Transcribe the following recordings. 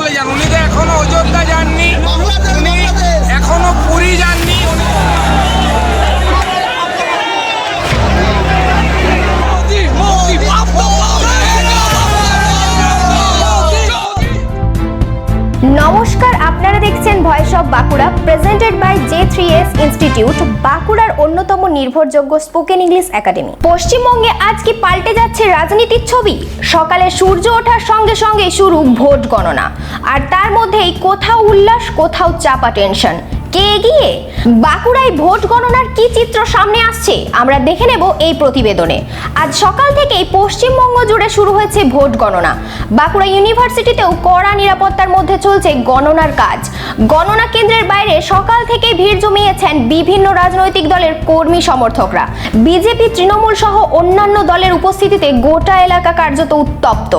চলে যান। উনি তো এখনো অযোধ্যা যাননি, উনি এখনো পুরী যাননি। নমস্কার, আপনারা দেখছেন voice of Bankura, presented by J3S institute, বাঁকুড়ার অন্যতম নির্ভরযোগ্য স্পোকেন ইংলিশ একাডেমি। পশ্চিমবঙ্গে আজ কি পাল্টে যাচ্ছে রাজনীতির ছবি? সকালে সূর্য ওঠার সঙ্গে সঙ্গে শুরু ভোট গণনা, আর তার মধ্যেই কোথাও উল্লাস, কোথাও চাপা টেনশন। কে এগিয়ে? বাঁকুড়ায় ভোট গণনার কি চিত্র সামনে আসছে আমরা দেখে নেব এই প্রতিবেদনে। আজ সকাল থেকেই পশ্চিমবঙ্গ জুড়ে শুরু হয়েছে ভোট গণনা। বাঁকুড়া ইউনিভার্সিটিতেও কড়া নিরাপত্তার মধ্যে চলছে গণনার কাজ। গণনা কেন্দ্রের বাইরে সকাল থেকে ভিড় জমিয়েছেন বিভিন্ন রাজনৈতিক দলের কর্মী সমর্থকরা। বিজেপি, তৃণমূল সহ অন্যান্য দলের উপস্থিতিতে গোটা এলাকা কার্যত উত্তপ্ত।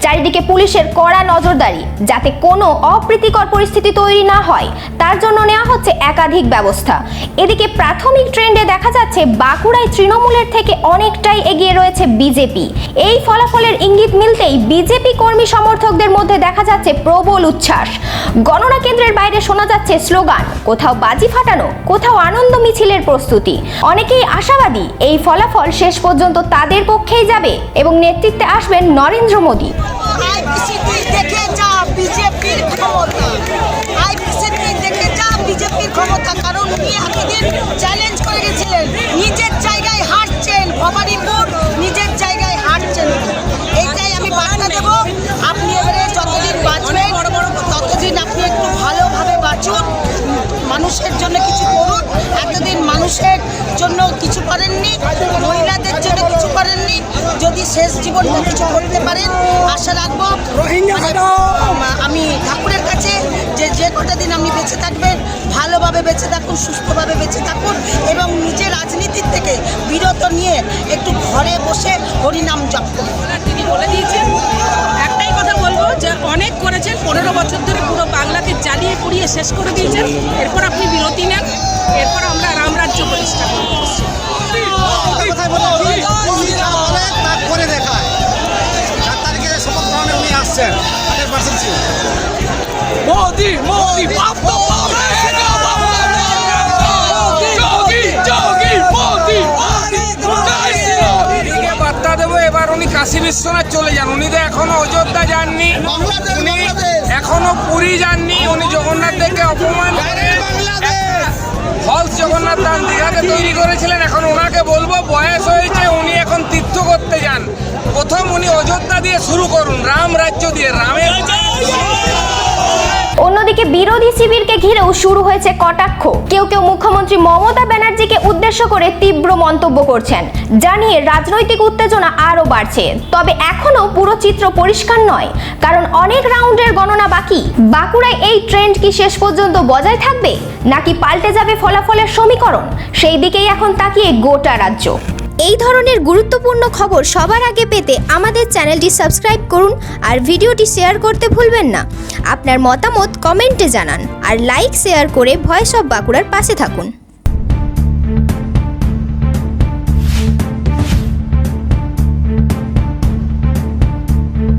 চারিদিকে পুলিশের কড়া নজরদারি, যাতে কোনো অপ্রীতিকর পরিস্থিতি তৈরি না হয় তার জন্য নেওয়া হচ্ছে একাধিক ব্যবস্থা। এদিকে প্রাথমিক ট্রেন্ডে দেখা যাচ্ছে বাঁকুড়ায় তৃণমূলের থেকে অনেকটাই এগিয়ে রয়েছে বিজেপি। এই ফলাফলের ইঙ্গিত মিলতেই বিজেপি কর্মী সমর্থকদের মধ্যে দেখা যাচ্ছে প্রবল উচ্ছ্বাস। গণনা কেন্দ্রের বাইরে শোনা যাচ্ছে স্লোগান, কোথাও বাজি ফাটানো, কোথাও আনন্দ মিছিলের প্রস্তুতি। অনেকেই আশাবাদী এই ফলাফল শেষ পর্যন্ত তাদের পক্ষেই যাবে এবং নেতৃত্বে আসবেন নরেন্দ্র মোদী। বিজেপির ক্ষমতা, কারণ উনি এতদিন চ্যালেঞ্জ করে গেছিলেন, নিজের জায়গায় হারছেন, ভবানীপুর নিজের জায়গায় হারছেন। এইটাই আমি বার্তা দেবো। আপনি এবারে যতদিন বাঁচবেন ততদিন আপনি একটু ভালোভাবে বাঁচুন, মানুষের জন্য কিছু করুন। এতদিন মানুষের জন্য কিছু করেননি, মহিলাদের জন্য কিছু করেননি। যদি শেষ জীবনটা কিছু করতে পারেন আশা রাখবো। আমি ঠাকুরের কাছে যে কটা দিন আপনি বেঁচে থাকবেন ভালোভাবে বেঁচে থাকুন, সুস্থভাবে বেঁচে থাকুন এবং নিজের রাজনীতির থেকে বিরত নিয়ে একটু ঘরে বসে হরিনাম জপ করুন। তিনি বলে দিয়েছেন, একটাই কথা বলবো যে অনেক করেছেন, 15 বছর ধরে পুরো বাংলাকে জ্বালিয়ে পুড়িয়ে শেষ করে দিয়েছেন। এরপর আপনি বিরতি নেন, এরপর আমরা রামরাজ্য প্রতিষ্ঠা করব। মোদি মোদি বার্তা দেবো। এবার উনি কাশী বিশ্বনাথ চলে যান। উনি তো এখনো অযোধ্যা যাননি, উনি এখনো পুরী যাননি। উনি জগন্নাথ দেবকে অপমান করে ফলস জগন্নাথ ধাম দীঘাতে তৈরি করেছিলেন। এখন ওনাকে বলবো, বয়স হয়েছে, উনি এখন তীর্থ করতে যান। প্রথম উনি অযোধ্যা দিয়ে শুরু করুন, রাম রাজ্য দিয়ে, রামের। অন্যদিকে বিরোধী শিবিরকে ঘিরেও শুরু হয়েছে কটাক্ষ। কেউ কেউ মুখ্যমন্ত্রী মমতা ব্যানার্জিকে উদ্দেশ্য করে তীব্র মন্তব্য করছেন, জানিয়ে রাজনৈতিক উত্তেজনা আরও বাড়ছে। তবে এখনো পুরো চিত্র পরিষ্কার নয়, কারণ অনেক রাউন্ডের গণনা বাকি। বাঁকুড়ায় এই ট্রেন্ড কি শেষ পর্যন্ত বজায় থাকবে, নাকি পাল্টে যাবে ফলাফলের সমীকরণ? সেই দিকেই এখন তাকিয়ে গোটা রাজ্য। এই ধরনের গুরুত্বপূর্ণ খবর সবার আগে পেতে আমাদের চ্যানেলটি সাবস্ক্রাইব করুন আর ভিডিওটি শেয়ার করতে ভুলবেন না। আপনার মতামত কমেন্টে জানান আর লাইক শেয়ার করে ভয়েস অফ বাঁকুড়ার পাশে থাকুন।